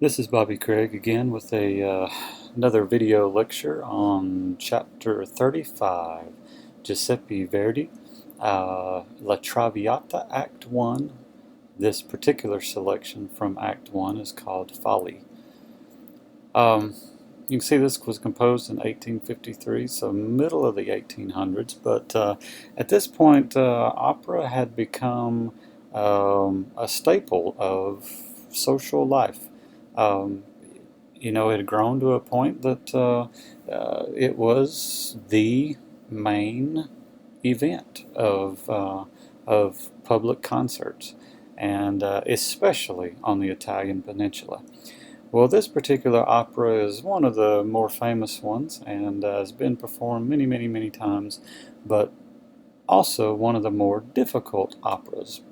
This is Bobby Craig again with another video lecture on Chapter 35, Giuseppe Verdi, La Traviata, Act 1. This particular selection from Act 1 is called Folly. Um, you can see this was composed in 1853, so middle of the 1800s, but at this point opera had become a staple of social life. Um, it had grown to a point that it was the main event of public concerts, and especially on the Italian peninsula. Well, this particular opera is one of the more famous ones and has been performed many, many, many times, but also one of the more difficult operas.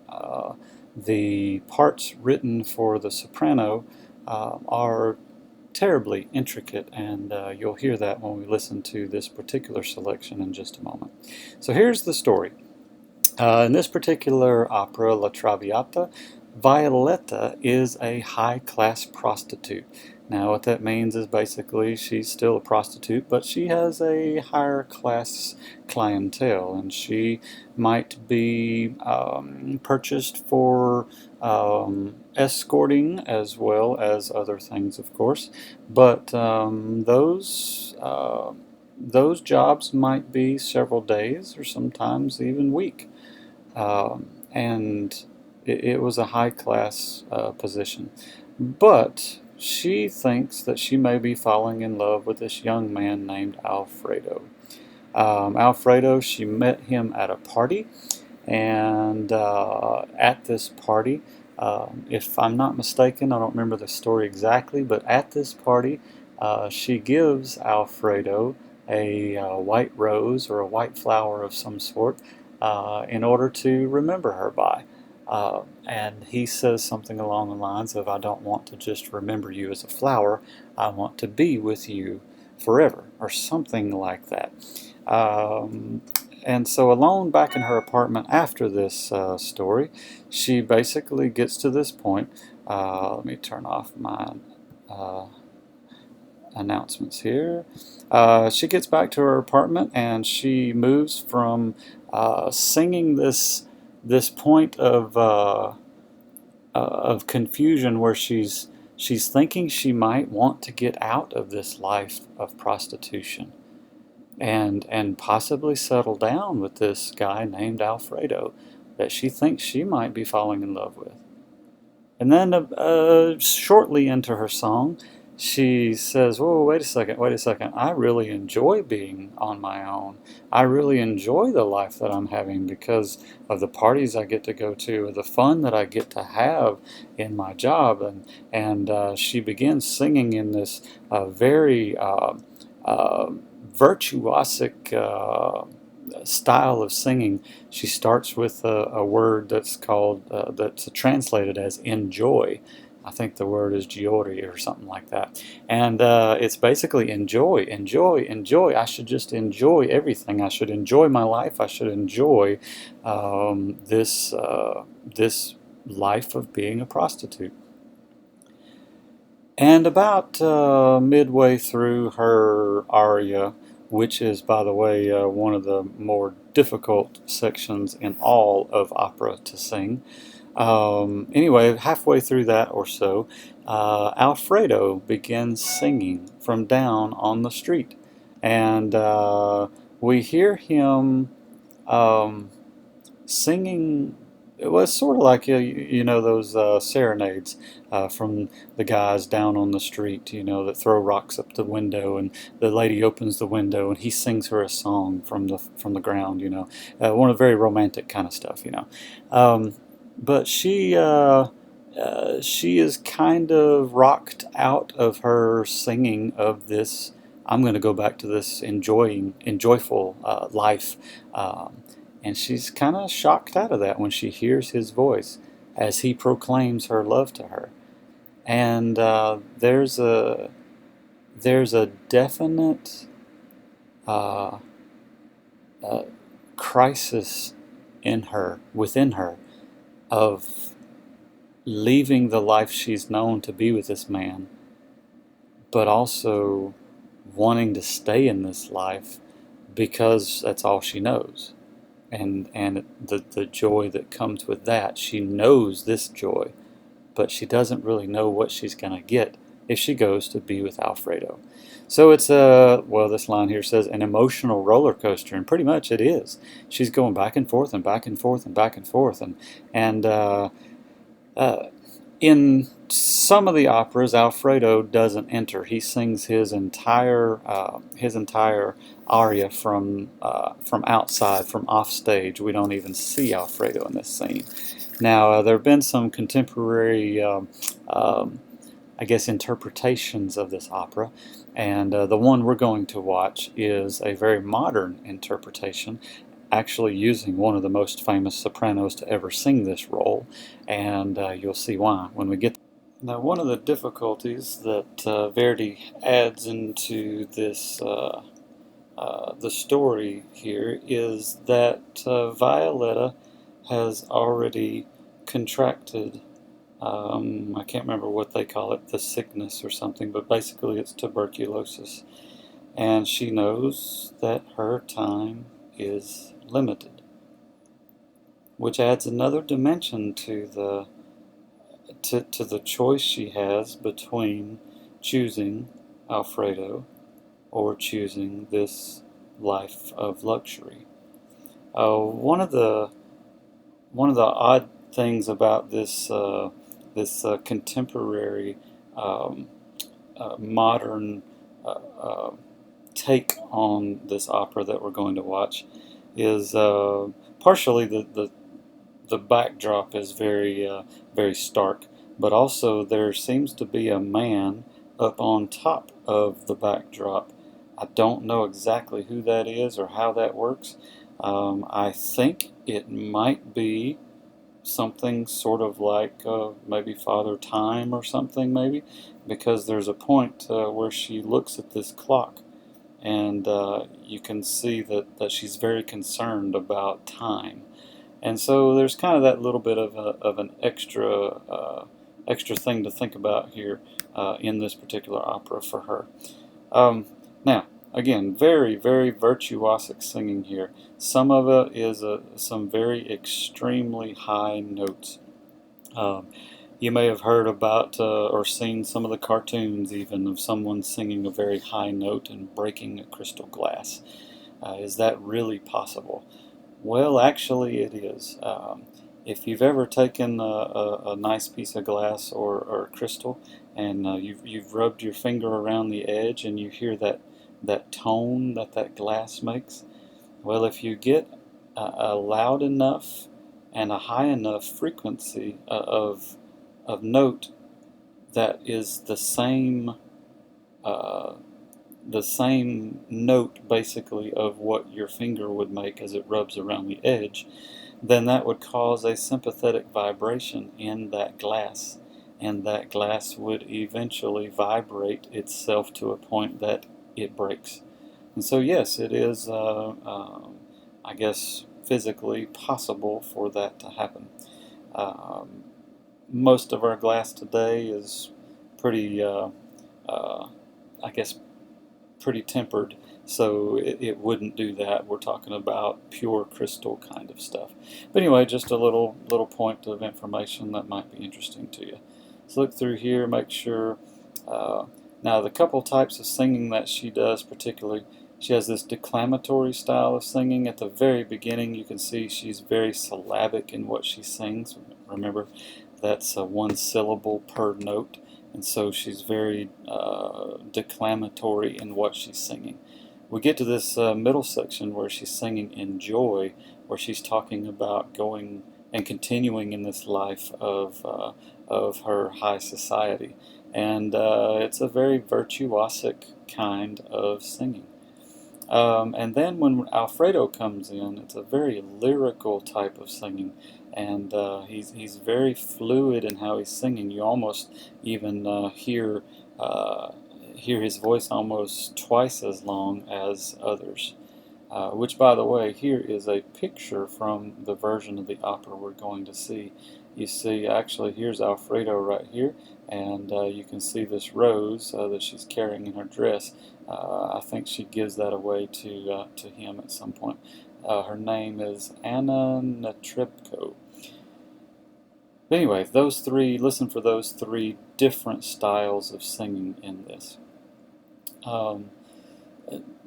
The parts written for the soprano are terribly intricate, and you'll hear that when we listen to this particular selection in just a moment. So here's the story. In this particular opera, La Traviata, Violetta is a high-class prostitute. Now what that means is basically she's still a prostitute, but she has a higher class clientele, and she might be purchased for escorting as well as other things, of course. But those jobs might be several days or sometimes even week. And it was a high class position. But she thinks that she may be falling in love with this young man named Alfredo. Alfredo, she met him at a party, and at this party, if I'm not mistaken, I don't remember the story exactly, but at this party, she gives Alfredo a white rose or a white flower of some sort in order to remember her by. And he says something along the lines of, I don't want to just remember you as a flower, I want to be with you forever, or something like that. Um, and so alone back in her apartment after this story, she basically gets to this point. Let me turn off my uh, announcements here. She gets back to her apartment, and she moves from singing this point of confusion where she's thinking she might want to get out of this life of prostitution and possibly settle down with this guy named Alfredo that she thinks she might be falling in love with. And then shortly into her song, she says, "Whoa, wait a second. I really enjoy being on my own. I really enjoy the life that I'm having because of the parties I get to go to, or the fun that I get to have in my job." And she begins singing in this very uh, virtuosic style of singing. She starts with a word that's called that's translated as enjoy. I think the word is giori or something like that, and it's basically enjoy, enjoy, enjoy. I should just enjoy everything. I should enjoy my life. I should enjoy this life of being a prostitute. And about midway through her aria, which is, by the way, one of the more difficult sections in all of opera to sing. Anyway, halfway through that or so, Alfredo begins singing from down on the street. And we hear him um, singing. It was sort of like those serenades from the guys down on the street, that throw rocks up the window, and the lady opens the window and he sings her a song from the ground, one of very romantic kind of stuff, um, but she is kind of rocked out of her singing of this. I'm going to go back to this enjoyful life. And she's kind of shocked out of that when she hears his voice as he proclaims her love to her. And there's a definite uh, uh, crisis within her, of leaving the life she's known to be with this man, but also wanting to stay in this life because that's all she knows. And the joy that comes with that. She knows this joy, but she doesn't really know what she's going to get if she goes to be with Alfredo. So it's well, this line here says an emotional roller coaster, and pretty much it is. She's going back and forth and back and forth and back and forth, and uh, in some of the operas, Alfredo doesn't enter. He sings his entire aria from outside, from off stage. We don't even see Alfredo in this scene. Now, there have been some contemporary, I guess, interpretations of this opera, and the one we're going to watch is a very modern interpretation, actually using one of the most famous sopranos to ever sing this role, and you'll see why when we get there. Now, one of the difficulties that Verdi adds into this the story here is that Violetta has already contracted, I can't remember what they call it, the sickness or something, but basically it's tuberculosis. And she knows that her time is limited, which adds another dimension to the choice she has between choosing Alfredo or choosing this life of luxury. One of the odd things about this contemporary um, modern uh, uh, take on this opera that we're going to watch is partially the backdrop is very stark, but also there seems to be a man up on top of the backdrop. I don't know exactly who that is or how that works. I think it might be something sort of like maybe Father Time or something, maybe, because there's a point where she looks at this clock, and you can see that she's very concerned about time. And so there's kind of that little bit of an extra thing to think about here in this particular opera for her. Now, again, very virtuosic singing here. Some of it is some very extremely high notes. Um, you may have heard about or seen some of the cartoons even of someone singing a very high note and breaking a crystal glass. Is that really possible? Well, actually, it is. If you've ever taken a nice piece of glass or crystal and you've rubbed your finger around the edge and you hear that tone that glass makes, well, if you get a loud enough and a high enough frequency of note that is uh, the same note basically of what your finger would make as it rubs around the edge, then that would cause a sympathetic vibration in that glass, and that glass would eventually vibrate itself to a point that it breaks. And so yes, it is, I guess, physically possible for that to happen. Um, Most of our glass today is pretty, I guess, pretty tempered, so it wouldn't do that. We're talking about pure crystal kind of stuff. But anyway, just a little point of information that might be interesting to you. Let's look through here, make sure. Uh, Now, the couple types of singing that she does, particularly, she has this declamatory style of singing. At the very beginning, you can see she's very syllabic in what she sings. Remember, that's one syllable per note, and so she's very declamatory in what she's singing. We get to this middle section where she's singing in joy, where she's talking about going and continuing in this life of her high society, and it's a very virtuosic kind of singing. And then when Alfredo comes in, it's a very lyrical type of singing, and he's very fluid in how he's singing. You almost even uh, hear his voice almost twice as long as others. Which, by the way, here is a picture from the version of the opera we're going to see. You see, actually, here's Alfredo right here, and you can see this rose that she's carrying in her dress. I think she gives that away to him at some point. Her name is Anna Netrebko. Anyway, those three, listen for those three different styles of singing in this. Um,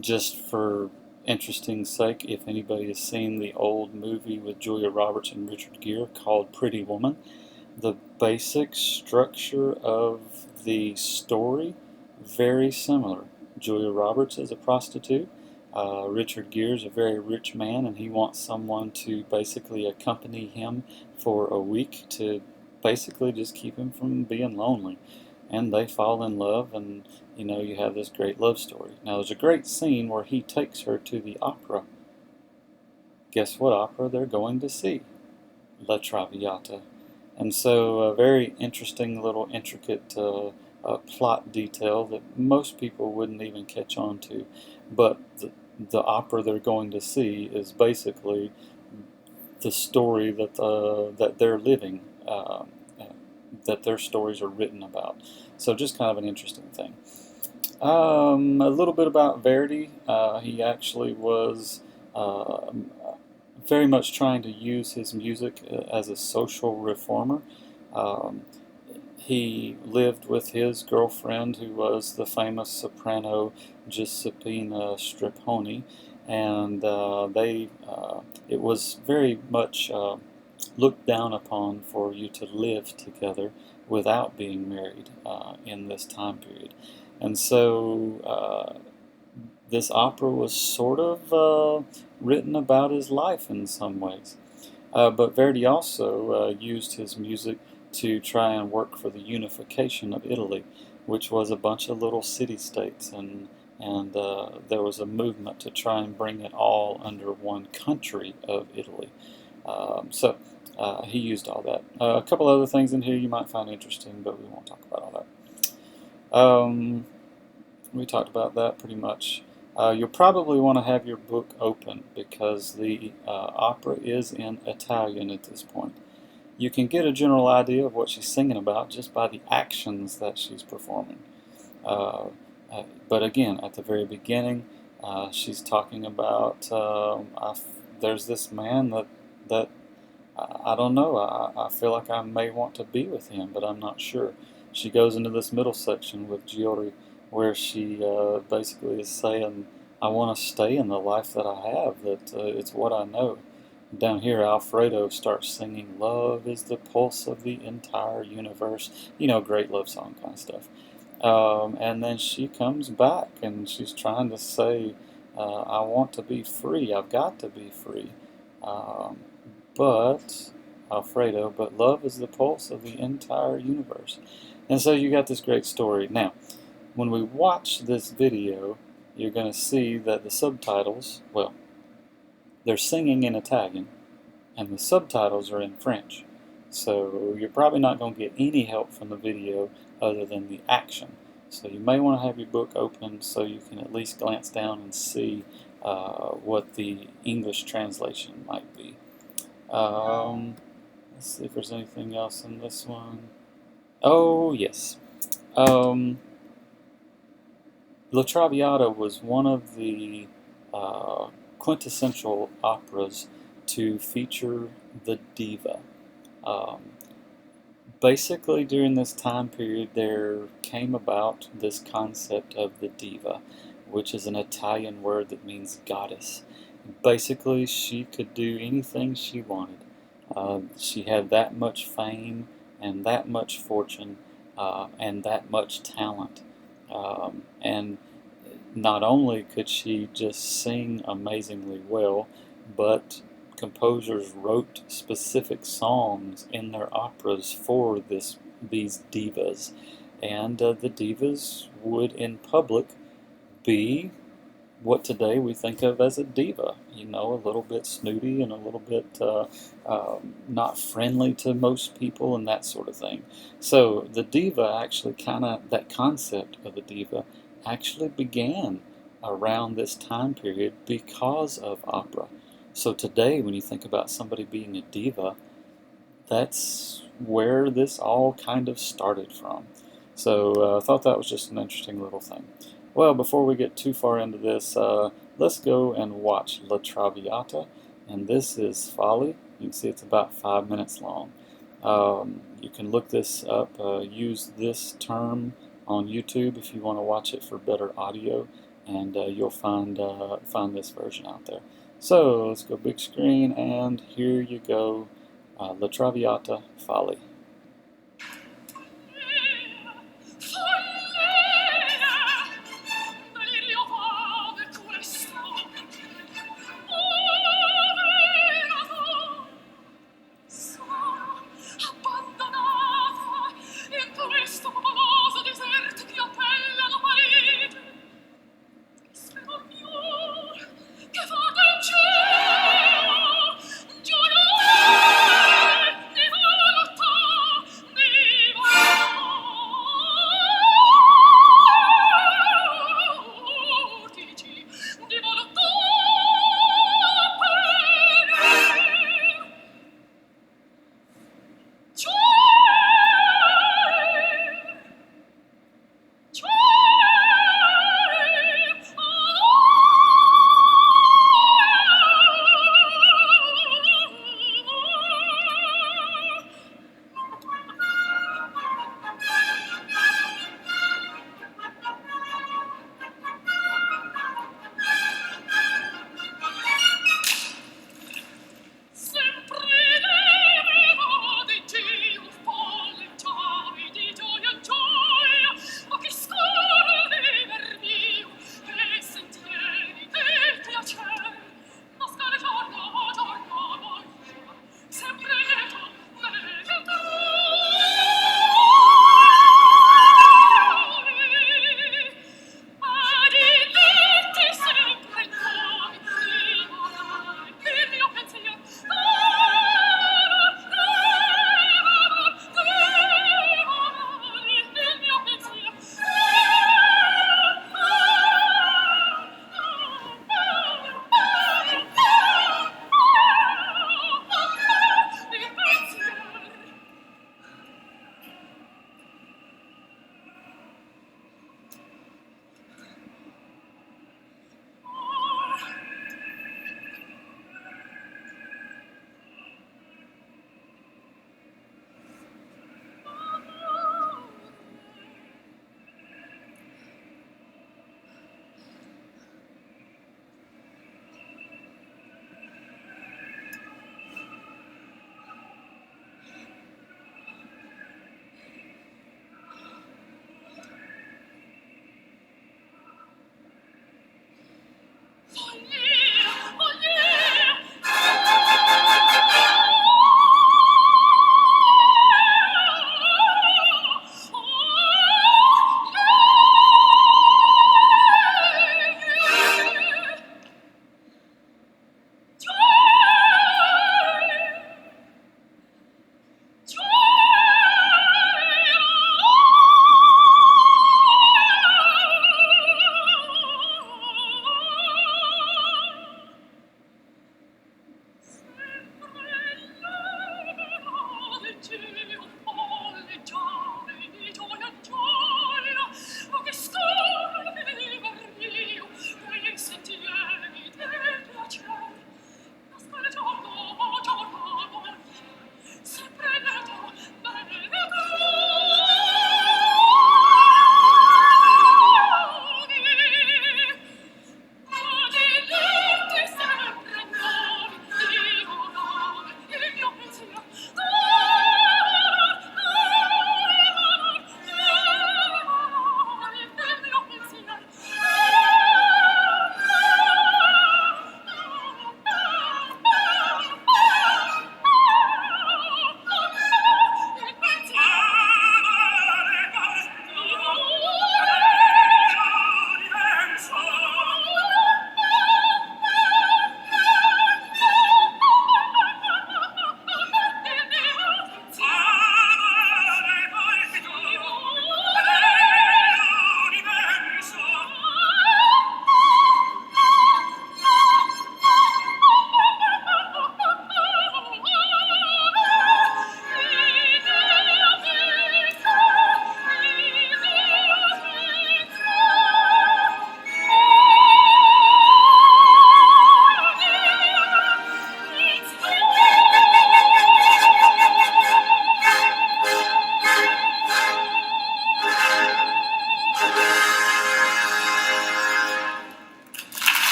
just for interesting sake, if anybody has seen the old movie with Julia Roberts and Richard Gere called Pretty Woman, the basic structure of the story very similar. Julia Roberts is a prostitute. Richard Gere is a very rich man, and he wants someone to basically accompany him for a week to basically just keep him from being lonely. And they fall in love, and you have this great love story. Now, there's a great scene where he takes her to the opera. Guess what opera they're going to see? La Traviata. And so a very interesting little intricate plot detail that most people wouldn't even catch on to. But the opera they're going to see is basically the story that they're living, that their stories are written about. So just kind of an interesting thing. A little bit about Verdi. He actually was very much trying to use his music as a social reformer. Um, he lived with his girlfriend, who was the famous soprano Giuseppina Strepponi, and it was very much looked down upon for you to live together without being married in this time period. And so this opera was sort of written about his life in some ways. But Verdi also used his music to try and work for the unification of Italy, which was a bunch of little city-states, and there was a movement to try and bring it all under one country of Italy. He used all that. A couple other things in here you might find interesting, but we won't talk about all that. We talked about that pretty much. You'll probably want to have your book open because the opera is in Italian at this point. You can get a general idea of what she's singing about just by the actions that she's performing. But again, at the very beginning, she's talking about there's this man that I don't know. I feel like I may want to be with him, but I'm not sure. She goes into this middle section with Giori where she basically is saying, I want to stay in the life that I have, that it's what I know. Down here, Alfredo starts singing, Love is the pulse of the entire universe. Great love song kind of stuff. And then she comes back and she's trying to say, I want to be free. I've got to be free. But love is the pulse of the entire universe. And so you got this great story. Now, when we watch this video, you're going to see that the subtitles, well, they're singing in Italian, and the subtitles are in French. So you're probably not going to get any help from the video other than the action. So you may want to have your book open so you can at least glance down and see what the English translation might be. Let's see if there's anything else in this one. Oh, yes. La Traviata was one of the quintessential operas to feature the diva. Basically, during this time period, there came about this concept of the diva, which is an Italian word that means goddess. Basically, she could do anything she wanted. She had that much fame and that much fortune and that much talent. And not only could she just sing amazingly well, but composers wrote specific songs in their operas for these divas. And the divas would, in public, be what today we think of as a diva, a little bit snooty and a little bit not friendly to most people and that sort of thing. So the diva actually that concept of a diva actually began around this time period because of opera. So today when you think about somebody being a diva, that's where this all kind of started from. So I thought that was just an interesting little thing. Well, before we get too far into this, let's go and watch La Traviata. And this is Folly. You can see it's about 5 minutes long. You can look this up, use this term on YouTube if you want to watch it for better audio, and you'll find this version out there. So let's go big screen, and here you go. La Traviata, Folly.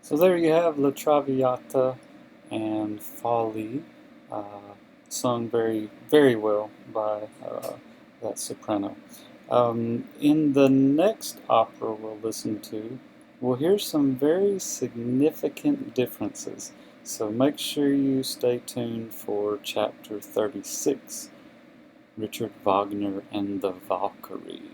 So there you have La Traviata and Folly, sung very, very well by that soprano. In the next opera we'll listen to, we'll hear some very significant differences. So make sure you stay tuned for chapter 36, Richard Wagner and the Valkyrie.